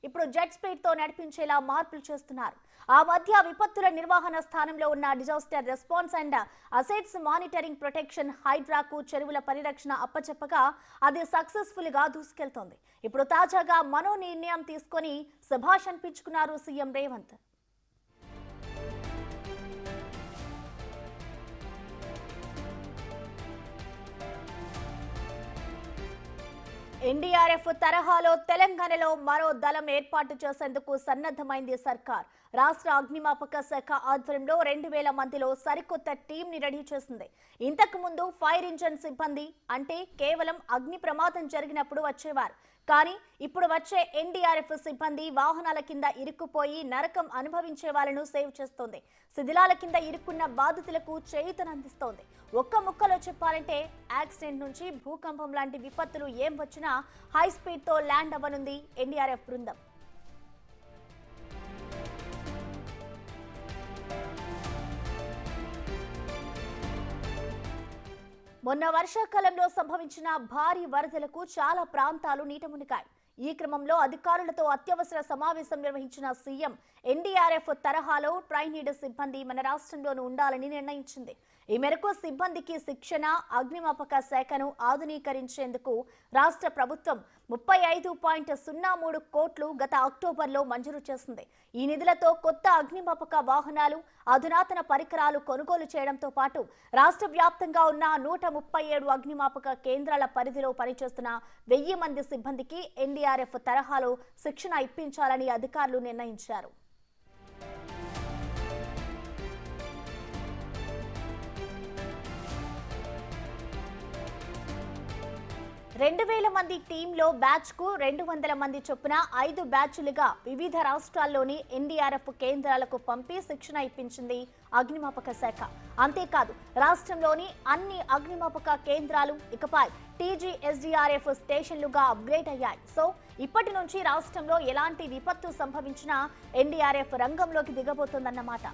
ఇప్పుడు jet speed తో నడిపించేలా మార్పులు చేస్తున్నారు. ఆ మధ్య విపత్తుల నిర్వహణ స్థానంలో ఉన్న disaster response and assets monitoring protection హైడ్రాకు చెరువుల పరిరక్షణ అప్పచెప్పగా అది సక్సెస్ఫుల్ గా దూసుకెళ్తోంది. ఇప్పుడు తాజాగా మరో నిర్ణయం తీసుకొని శభాష్ అనిపించుకున్నారు సీఎం రేవంత్. ఎన్డీఆర్ఎఫ్ తరహాలో తెలంగాణలో మరో దళం ఏర్పాటు చేసేందుకు సన్నద్ధమైంది సర్కార్. రాష్ట్ర అగ్నిమాపక శాఖ ఆధ్వర్యంలో 2000 మందిలో సరికొత్త టీం ని రెడీ చేసింది. ఇంతకు ముందు ఫైర్ ఇంజన్ సిబ్బంది అంటే కేవలం అగ్ని ప్రమాదం జరిగినప్పుడు వచ్చేవారు. కానీ ఇప్పుడు వచ్చే ఎన్డీఆర్ఎఫ్ సిబ్బంది వాహనాల కింద ఇరుక్కుపోయి నరకం అనుభవించే వాళ్ళను సేవ్ చేస్తోంది. శిథిలాల కింద ఇరుక్కున్న బాధితులకు చేయూతనందిస్తోంది. ఒక్క ముక్కలో చెప్పాలంటే యాక్సిడెంట్ నుంచి భూకంపం లాంటి విపత్తులు ఏం వచ్చినా హై స్పీడ్ తో ల్యాండ్ అవ్వనుంది ఎన్డీఆర్ఎఫ్ బృందం. మొన్న వర్షాకాలంలో సంభవించిన భారీ వరదలకు చాలా ప్రాంతాలు నీటమునిగాయి. ఈ క్రమంలో అధికారులతో అత్యవసర సమావేశం నిర్వహించిన సీఎం ఎన్డీఆర్ఎఫ్ తరహాలో ట్రైనీడ్ సిబ్బంది మన రాష్ట్రంలోనూ ఉండాలని నిర్ణయించింది. ఈ మేరకు సిబ్బందికి శిక్షణ, అగ్నిమాపక శాఖను ఆధునీకరించేందుకు రాష్ట్ర ప్రభుత్వం 35.03 కోట్లు గత అక్టోబర్లో మంజూరు చేసింది. ఈ నిధులతో కొత్త అగ్నిమాపక వాహనాలు, అధునాతన పరికరాలు కొనుగోలు చేయడంతో పాటు రాష్ట్ర వ్యాప్తంగా ఉన్న 137 అగ్నిమాపక కేంద్రాల పరిధిలో పనిచేస్తున్న 1000 మంది సిబ్బందికి ఎన్డీఆర్ఎఫ్ తరహాలో శిక్షణ ఇప్పించాలని అధికారులు నిర్ణయించారు. 2000 మంది టీంలో బ్యాచ్ కు 200 మంది చొప్పున 5 బ్యాచ్లుగా వివిధ రాష్ట్రాల్లోని ఎన్డీఆర్ఎఫ్ కేంద్రాలకు పంపి శిక్షణ ఇప్పించింది అగ్నిమాపక శాఖ. అంతేకాదు రాష్ట్రంలోని అన్ని అగ్నిమాపక కేంద్రాలు ఇకపై టీజీఎస్డీఆర్ఎఫ్ స్టేషన్లుగా అప్గ్రేడ్ అయ్యాయి. సో ఇప్పటి నుంచి రాష్ట్రంలో ఎలాంటి విపత్తు సంభవించినా ఎన్డీఆర్ఎఫ్ రంగంలోకి దిగబోతోందన్నమాట.